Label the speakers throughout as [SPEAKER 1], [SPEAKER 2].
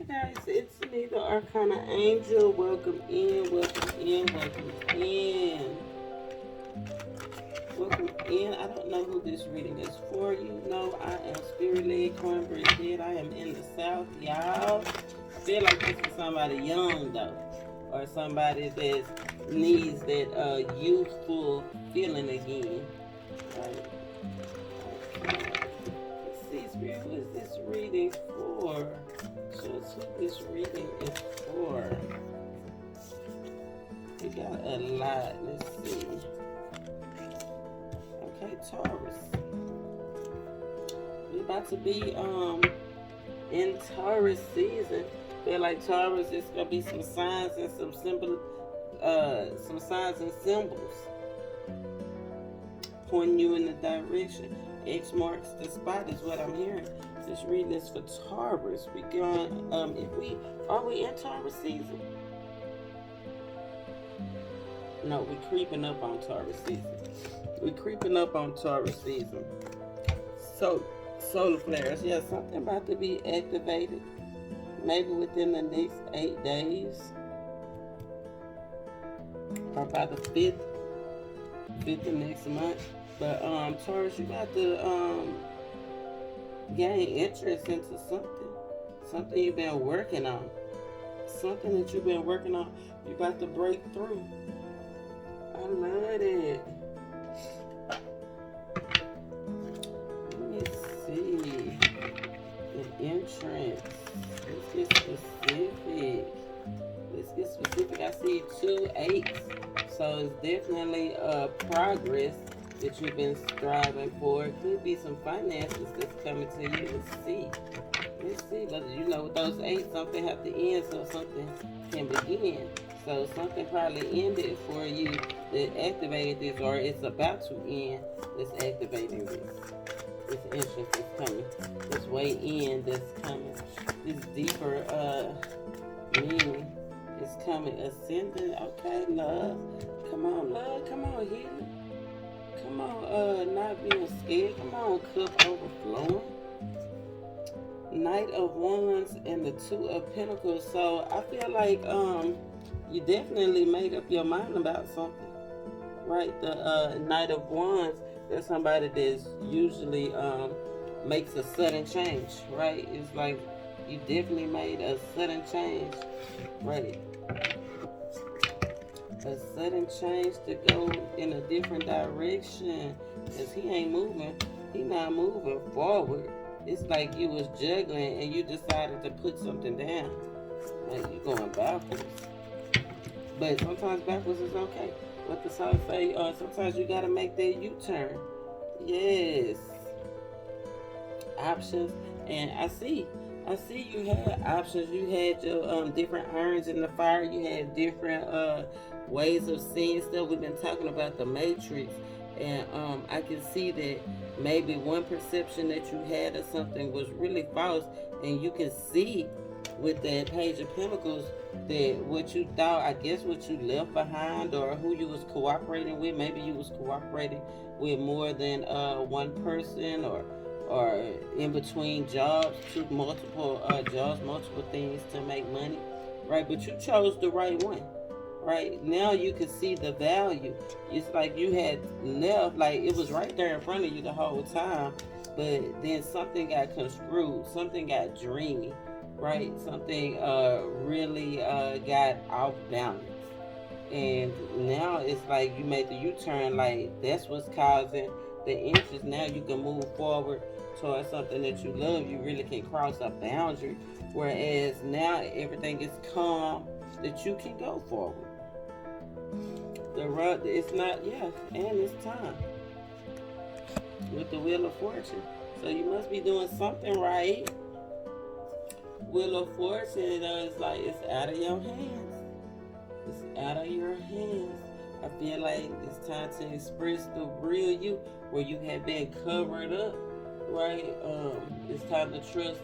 [SPEAKER 1] Hey guys, it's me, the ArcanaAngel. Welcome in, welcome in, welcome in. Welcome in. I don't know who this reading is for. You know, I am Spirit Led Cornbread Head. I am in the South, y'all. I feel like this is somebody young, though. Or somebody that needs that youthful feeling again. Right? Let's see, Spirit, what is this reading for? Show us who this reading is for. We got a lot. Let's see. Okay, Taurus. We're about to be in Taurus season. Feel like Taurus is gonna be some signs and some signs and symbols pointing you in the direction. X marks the spot is what I'm hearing. This reading is for Taurus. We going are we in Taurus season? No, we're creeping up on Taurus season. We're creeping up on Taurus season. So solar flares, yeah, something about to be activated. Maybe within the next 8 days. Or by the 5th of next month. But Taurus, you got to gain interest into something you've been working on, something that you've been working on. You got to break through. I love it. Let me see the entrance. Let's get specific. I see 2 8s, so it's definitely progress that you've been striving for. It could be some finances that's coming to you. Let's see. But you know, with those 8, something have to end so something can begin. So something probably ended for you that activated this, or it's about to end that's activating this. This entrance is coming. This way in that's coming. This deeper meaning is coming. Ascending. Okay, love. Come on, love. Come on, healing. Come on, not being scared. Come on, cup overflowing. Knight of Wands and the 2 of Pentacles. So I feel like you definitely made up your mind about something, right? The Knight of Wands, there's somebody that's usually makes a sudden change, right? It's like you definitely made a sudden change, right? A sudden change to go in a different direction, because he not moving forward. It's like you was juggling and you decided to put something down, like you going backwards. But sometimes backwards is okay. What the song say, sometimes you gotta make that U-turn. Yes. Options. And I see you had options. You had your different irons in the fire. You had different ways of seeing stuff. We've been talking about the matrix, and I can see that maybe one perception that you had of something was really false, and you can see with that Page of Pentacles that what you thought, I guess what you left behind, or who you was cooperating with, maybe you was cooperating with more than one person, or in between jobs, multiple jobs, multiple things to make money, right? But you chose the right one. Right now you can see the value. It's like you had left, like it was right there in front of you the whole time, but then something got construed, something got dreamy, right? Something really got off balance, and now it's like you made the U-turn. Like that's what's causing the interest. Now you can move forward towards something that you love. You really can cross a boundary, whereas now everything is calm that you can go forward. It's not, yeah, and it's time with the Wheel of Fortune. So you must be doing something right. Wheel of Fortune is like it's out of your hands. It's out of your hands. I feel like it's time to express the real you, where you have been covered up, right? It's time to trust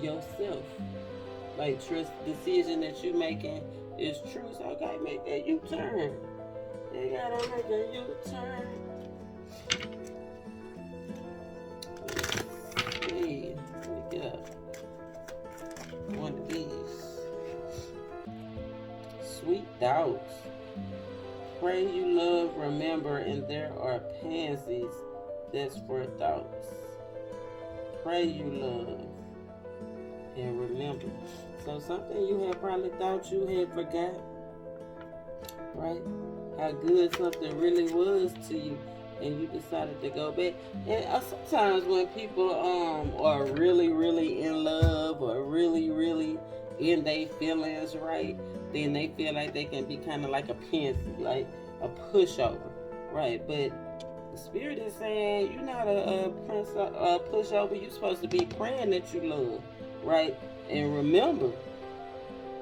[SPEAKER 1] yourself. Like, trust the decision that you're making is true. So, okay, make that U-turn. You gotta make a U-turn. Let's see. What we got? One of these. doubts. Pray you love, remember, and there are pansies. That's for thoughts. Pray you love and remember. So something you had probably thought you had forgot, right? How good something really was to you, and you decided to go back. And sometimes when people are really, really in love or really, really in their feelings, right, then they feel like they can be kind of like a pansy, like a pushover, right? But the Spirit is saying you're not a pushover. You're supposed to be praying that you love, right? And remember,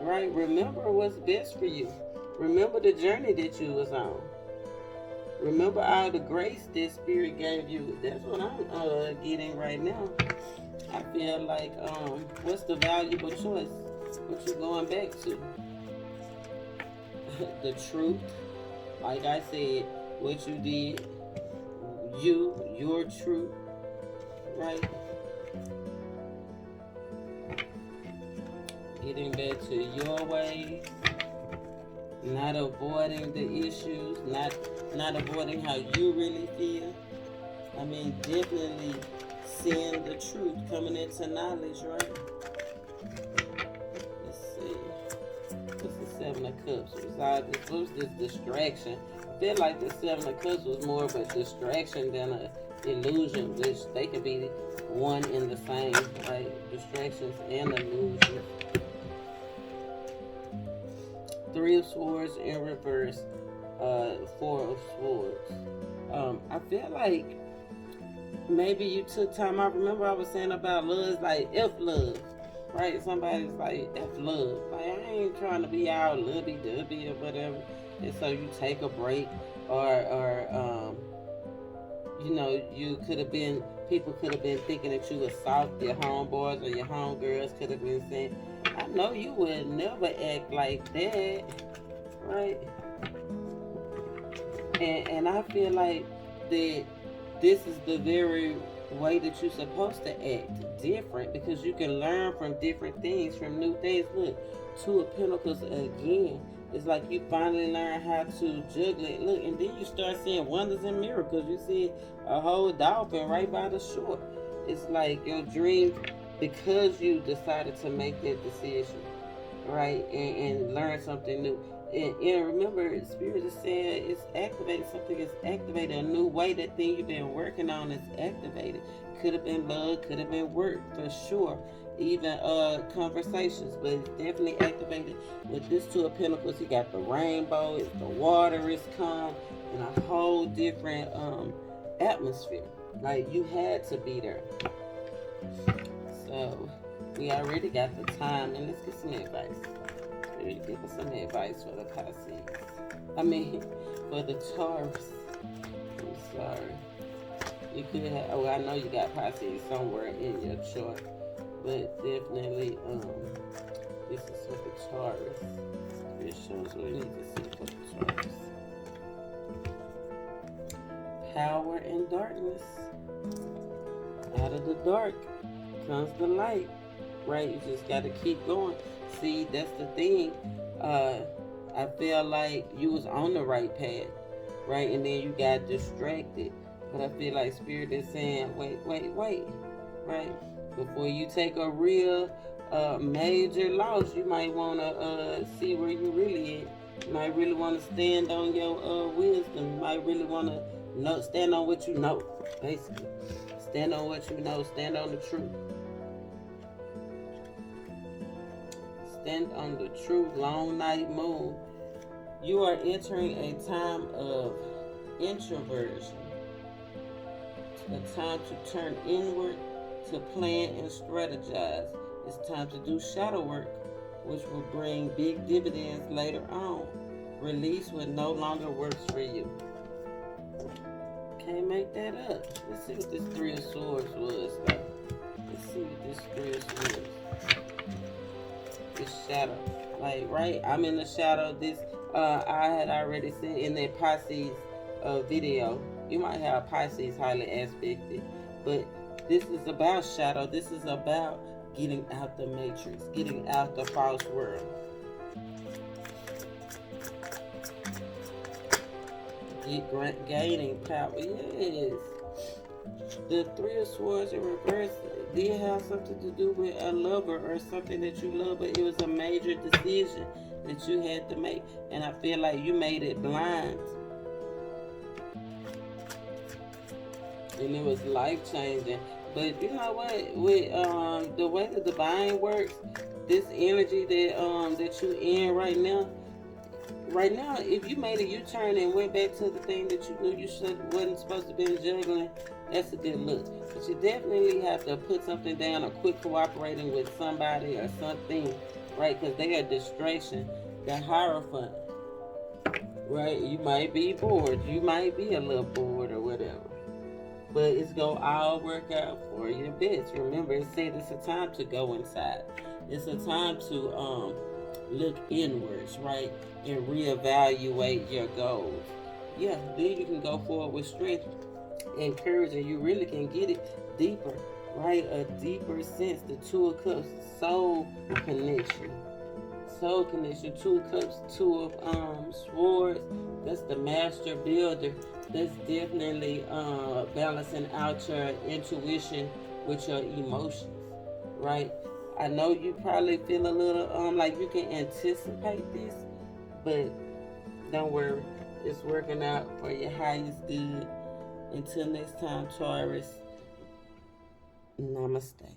[SPEAKER 1] right? Remember what's best for you. Remember the journey that you was on. Remember all the grace that Spirit gave you. That's what I'm getting right now. I feel like, what's the valuable choice? What you going back to? The truth. Like I said, what you did. Your truth. Right? Getting back to your ways. Not avoiding the issues, not avoiding how you really feel. I mean, definitely seeing the truth, coming into knowledge, right? Let's see. What's the Seven of Cups? What was this distraction? I feel like the Seven of Cups was more of a distraction than an illusion, which they could be one in the same, right? Distractions and illusions. Three of Swords in reverse, Four of Swords. I feel like maybe you took time. I remember I was saying about love, it's like F love, right? Somebody's like F love. Like, I ain't trying to be all lovey-dovey or whatever. And so you take a break, or you could have been, people could have been thinking that you were soft. Your homeboys or your homegirls could have been saying, I know you would never act like that, right? And I feel like that this is the very way that you're supposed to act different, because you can learn from different things, from new things. Look, Two of Pentacles again. It's like you finally learn how to juggle it. Look, and then you start seeing wonders and miracles. You see a whole dolphin right by the shore. It's like your dream, because you decided to make that decision, right, and learn something new. And remember, Spirit is saying it's activated. Something is activated. A new way. That thing you've been working on is activated. Could have been love, could have been work, for sure. Even conversations, but it's definitely activated. With this Two of Pentacles, you got the rainbow, it's the water is calm, and a whole different atmosphere. Like, you had to be there. So we already got the time, and let's get some advice. Give us some advice for the Pisces. For the Taurus. I'm sorry. You could have, I know you got Pisces somewhere in your chart, but definitely, this is for the Taurus. It shows what we need to see for the Taurus. Power and darkness. Out of the dark comes the light, right? You just got to keep going. See, that's the thing. I feel like you was on the right path, right? And then you got distracted. But I feel like Spirit is saying, wait, right? Before you take a real major loss, you might want to see where you really at. You might really want to stand on your wisdom. You might really want to stand on what you know, basically. Stand on what you know. Stand on the truth. Stand on the truth. Long night moon. You are entering a time of introversion. A time to turn inward, to plan and strategize. It's time to do shadow work, which will bring big dividends later on. Release what no longer works for you. Can't make that up. Let's see what this Three of Swords was, though. Let's see what this Three of Swords. This shadow. Like, right? I'm in the shadow. This, I had already said in that Pisces video, you might have Pisces highly aspected, but this is about shadow. This is about getting out the matrix, getting out the false world. gaining power. Yes. The Three of Swords in reverse did have something to do with a lover or something that you love, but it was a major decision that you had to make. And I feel like you made it blind. And it was life changing. But you know what? With the way the divine works, this energy that you in right now, if you made a U-turn and went back to the thing that you knew you wasn't supposed to be juggling, that's a good look. But you definitely have to put something down or quit cooperating with somebody or something, right? Because they are distraction. The Hierophant, right? You might be bored. You might be a little bored or whatever. But it's going to all work out for your best. Remember, it said it's a time to go inside. It's a time to look inwards, right? And reevaluate your goals. Yeah, then you can go forward with strength and courage, and you really can get it deeper, right? A deeper sense. The Two of Cups, soul connection. Soul connection. Two of Cups, Two of Swords. That's the master builder. That's definitely balancing out your intuition with your emotions, right? I know you probably feel a little like you can anticipate this, but don't worry, it's working out for your highest good. Until next time, Taurus, namaste.